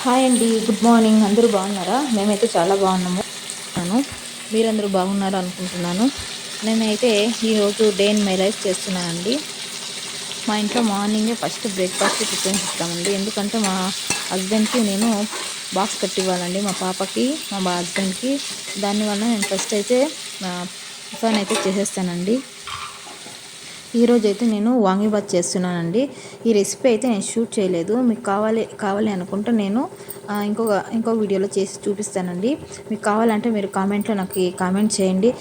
Hi అండి, good morning. అందరూ బాగున్నారా? మేమైతే చాలా బాగున్నాము. మీరందరూ బాగున్నారు అనుకుంటున్నాను. నేనైతే ఈరోజు డే ఇన్ మై లైఫ్ చేస్తున్నానండి. మా ఇంట్లో మార్నింగే ఫస్ట్ బ్రేక్ఫాస్ట్ ప్రిపేర్ చేస్తామండి. ఎందుకంటే మా హస్బెండ్కి నేను బాక్స్ కట్టివ్వాలండి, మా పాపకి మా హస్బెండ్కి. దానివల్ల నేను ఫస్ట్ అయితే టిఫిన్ అయితే చేసేస్తానండి. ఈరోజు అయితే నేను వాంగీబాత్ చేస్తున్నానండి. ఈ రెసిపీ అయితే నేను షూట్ చేయలేదు. మీకు కావాలి అనుకుంటే నేను ఇంకో వీడియోలో చేసి చూపిస్తానండి. మీకు కావాలంటే మీరు కామెంట్లో నాకు కామెంట్ చేయండి.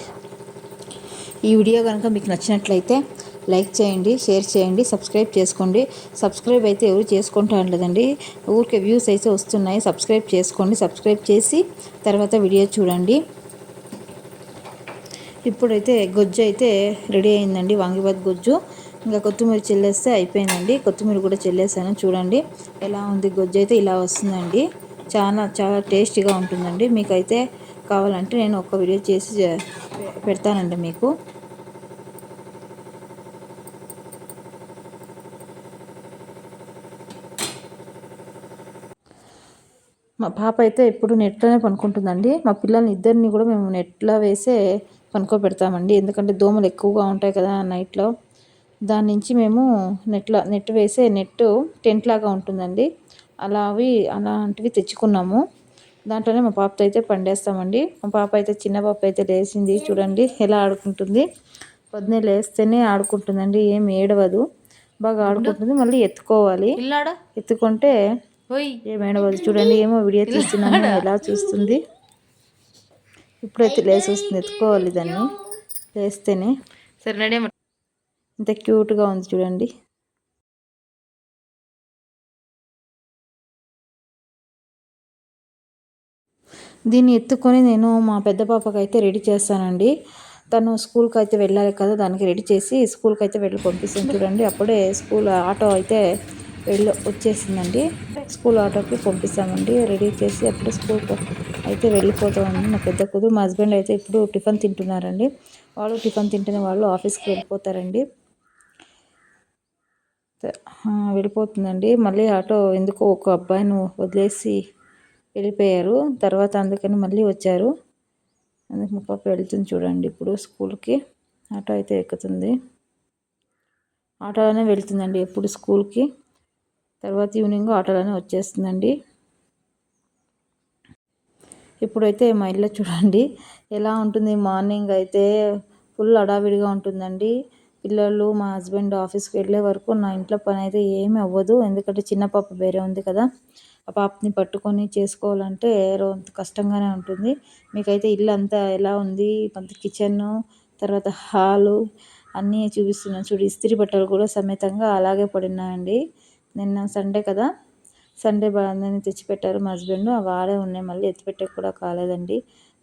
ఈ వీడియో కనుక మీకు నచ్చినట్లయితే లైక్ చేయండి, షేర్ చేయండి, సబ్స్క్రైబ్ చేసుకోండి. సబ్స్క్రైబ్ అయితే ఎవరు చేసుకుంటారు లేదండి, ఊరికే వ్యూస్ అయితే వస్తున్నాయి. సబ్స్క్రైబ్ చేసుకోండి. సబ్స్క్రైబ్ చేసి తర్వాత వీడియో చూడండి. ఇప్పుడైతే గొజ్జు అయితే రెడీ అయిందండి, వాంగిబాత్ గొజ్జు. ఇంకా కొత్తిమీర చెల్లేస్తే అయిపోయిందండి. కొత్తిమీర కూడా చెల్లేసాను. చూడండి ఎలా ఉంది. గొజ్జు అయితే ఇలా వస్తుందండి. చాలా చాలా టేస్టీగా ఉంటుందండి. మీకైతే కావాలంటే నేను ఒక వీడియో చేసి పెడతానండి మీకు. మా పాప అయితే ఎప్పుడు నెట్లోనే పనుకుంటుందండి. మా పిల్లల్ని ఇద్దరిని కూడా మేము నెట్లో వేసే పనుకోబెడతామండి. ఎందుకంటే దోమలు ఎక్కువగా ఉంటాయి కదా నైట్లో. దాని నుంచి మేము నెట్ వేసే టెంట్ లాగా ఉంటుందండి. అలాంటివి తెచ్చుకున్నాము. దాంట్లోనే మా పాపతో అయితే పండేస్తామండి. మా పాప అయితే చిన్న పాప అయితే లేచింది. చూడండి ఎలా ఆడుకుంటుంది. పొద్దున్నే లేస్తేనే ఆడుకుంటుందండి, ఏం ఏడవదు. బాగా ఆడుకుంటుంది. మళ్ళీ ఎత్తుకోవాలి. ఎత్తుకుంటే ఏమైనా చూడండి, ఏమో వీడియో తీస్తున్నాను ఎలా చూస్తుంది. ఇప్పుడైతే లేసి వస్తుంది. ఎత్తుకోవాలి దాన్ని, లేస్తేనే. సరే, ఇంత క్యూట్గా ఉంది చూడండి. దీన్ని ఎత్తుకొని నేను మా పెద్ద పాపకి అయితే రెడీ చేస్తానండి. తను స్కూల్కి అయితే వెళ్ళాలి కదా, దానికి రెడీ చేసి స్కూల్కి అయితే వెళ్ళి పంపిస్తాను. చూడండి అప్పుడే స్కూల్ ఆటో అయితే వచ్చేసిందండి. స్కూల్ ఆటోకి పంపిస్తామండి. రెడీ చేసి అప్పుడే స్కూల్కి అయితే వెళ్ళిపోతామండి. మా పెద్ద కూతురు, మా హస్బెండ్ అయితే ఇప్పుడు టిఫిన్ తింటున్నారండి. వాళ్ళు టిఫిన్ తింటేనే వాళ్ళు ఆఫీస్కి వెళ్ళిపోతారండి. వెళ్ళిపోతుందండి. మళ్ళీ ఆటో ఎందుకో ఒక అబ్బాయిని వదిలేసి వెళ్ళిపోయారు. తర్వాత అందుకని మళ్ళీ వచ్చారు. అందుకు మా పాప వెళ్తుంది చూడండి. ఇప్పుడు స్కూల్కి ఆటో అయితే ఎక్కుతుంది. ఆటోలోనే వెళ్తుందండి ఎప్పుడు స్కూల్కి. తర్వాత ఈవినింగ్ ఆటోలోనే వచ్చేస్తుందండి. ఇప్పుడైతే మా ఇల్లు చూడండి ఎలా ఉంటుంది. మార్నింగ్ అయితే ఫుల్ హడావిడిగా ఉంటుందండి. పిల్లలు, మా హస్బెండ్ ఆఫీస్కి వెళ్ళే వరకు నా ఇంట్లో పని అయితే ఏమీ అవ్వదు. ఎందుకంటే చిన్న పాప వేరే ఉంది కదా, ఆ పాపని పట్టుకొని చేసుకోవాలంటే కష్టంగానే ఉంటుంది. మీకైతే ఇల్లు అంతా ఎలా ఉంది, కిచెన్, తర్వాత హాలు అన్నీ చూపిస్తున్నాను. చూడు, ఇస్త్రీ బట్టలు కూడా సమేతంగా అలాగే పడినాయండి. నిన్న సండే కదా, సండే బాగానే తెచ్చిపెట్టారు మా హస్బెండ్. అవి ఆడే ఉన్నాయి, మళ్ళీ ఎత్తిపెట్టే కూడా కాలేదండి.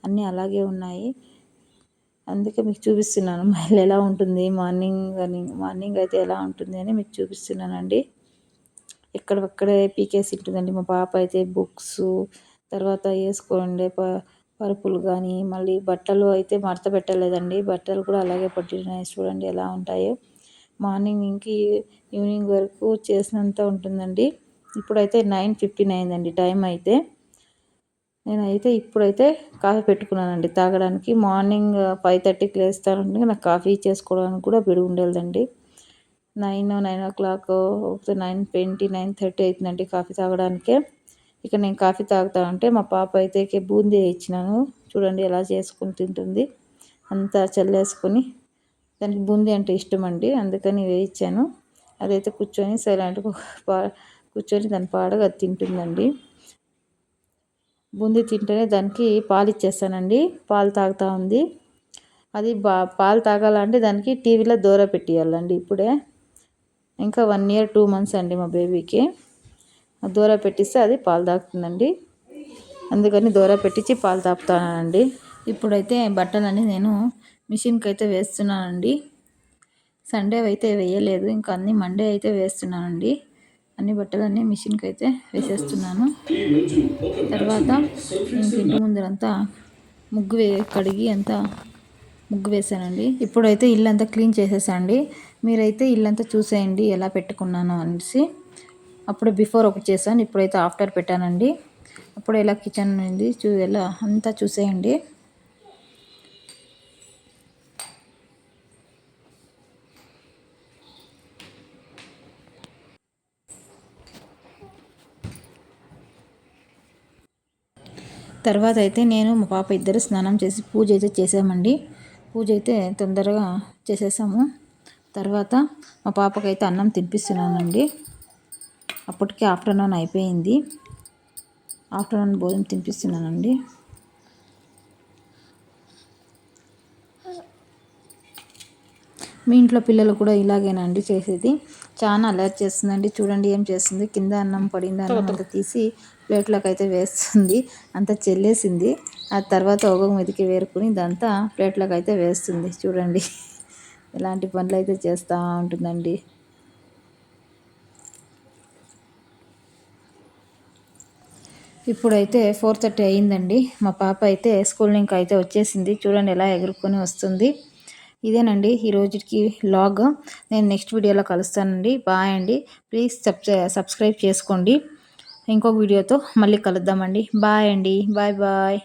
అన్నీ అలాగే ఉన్నాయి. అందుకే మీకు చూపిస్తున్నాను మళ్ళీ ఎలా ఉంటుంది మార్నింగ్ అయితే ఎలా ఉంటుంది అని మీకు చూపిస్తున్నానండి. ఎక్కడక్కడే పీకేసి ఉంటుందండి. మా పాప అయితే బుక్స్, తర్వాత వేసుకోండి పరుపులు కానీ, మళ్ళీ బట్టలు అయితే మడత పెట్టలేదండి. బట్టలు కూడా అలాగే పట్టినాయి. చూడండి ఎలా ఉంటాయో. మార్నింగ్ ఇంక ఈవినింగ్ వరకు చేసినంత ఉంటుందండి. ఇప్పుడైతే 9:15 అయిందండి టైం అయితే. నేనైతే ఇప్పుడైతే కాఫీ పెట్టుకున్నానండి తాగడానికి. మార్నింగ్ 5:30కి లేస్తానండి. నాకు కాఫీ చేసుకోవడానికి కూడా బిడుగు ఉండేదండి. 9 o'clock, 9:20, 9:30 అవుతుందండి కాఫీ తాగడానికే. ఇక నేను కాఫీ తాగుతానంటే మా పాప అయితే బూందీ ఇచ్చినాను. చూడండి ఎలా చేసుకుని తింటుంది. అంతా చల్లేసుకొని, దానికి బూందీ అంటే ఇష్టం అండి, అందుకని వేయించాను. అదైతే కూర్చొని సైలెంట్గా కూర్చొని దాని పాడగా అది తింటుందండి. బూందీ తింటేనే దానికి పాలు ఇచ్చేస్తానండి. పాలు తాగుతూ ఉంది. అది పాలు తాగాలంటే దానికి టీవీలో దూర పెట్టియాలండి. ఇప్పుడే ఇంకా 1 year 2 months అండి మా బేబీకి. దూర పెట్టిస్తే అది పాలు తాగుతుందండి. అందుకని దూర పెట్టించి పాలు తాపుతానండి. ఇప్పుడైతే బట్టలన్నీ నేను మిషన్కి అయితే వేస్తున్నానండి. సండే అయితే వేయలేదు, ఇంకా అన్ని మండే అయితే వేస్తున్నానండి. అన్ని బట్టలన్నీ మిషన్కి అయితే వేసేస్తున్నాను. తర్వాత ఇంటి ముందరంతా కడిగి అంతా ముగ్గు వేసానండి. ఇప్పుడైతే ఇల్లంతా క్లీన్ చేసేసండి. మీరైతే ఇల్లంతా చూసేయండి ఎలా పెట్టుకున్నాను అనేసి. అప్పుడు బిఫోర్ ఒకటి చేశాను, ఇప్పుడైతే ఆఫ్టర్ పెట్టానండి. అప్పుడు ఎలా కిచెన్ ఉంది ఎలా అంతా చూసేయండి. తర్వాత అయితే నేను మా పాప ఇద్దరు స్నానం చేసి పూజ అయితే చేసామండి. పూజ అయితే తొందరగా చేసేసాము. తర్వాత మా పాపకైతే అన్నం తినిపిస్తున్నానండి. అప్పటికే ఆఫ్టర్నూన్ అయిపోయింది. ఆఫ్టర్నూన్ భోజనం తినిపిస్తున్నానండి. మీ ఇంట్లో పిల్లలు కూడా ఇలాగేనండి చేసేది? చాలా అలర్ట్ చేస్తుందండి. చూడండి ఏం చేస్తుంది, కింద అన్నం పడింది, అన్నం అంతా తీసి ప్లేట్లోకి అయితే వేస్తుంది, అంతా చెల్లేసింది. ఆ తర్వాత ఒక మీదకి వేరుకుని ఇదంతా ప్లేట్లోకి అయితే వేస్తుంది. చూడండి ఇలాంటి పనులు అయితే చేస్తూ ఉంటుందండి. ఇప్పుడైతే 4:30 అయ్యిందండి. మా పాప అయితే స్కూల్ నుంచి అయితే వచ్చేసింది. చూడండి ఎలా ఎగురుకొని వస్తుంది. ఇదేనండి ఈ రోజుకి వ్లాగ్. నేను నెక్స్ట్ వీడియోలో కలుస్తానండి. బాయ్ అండి. ప్లీజ్ సబ్స్క్రైబ్ చేసుకోండి. ఇంకొక వీడియోతో మళ్ళీ కలుద్దామండి. బాయ్ అండి. Bye bye.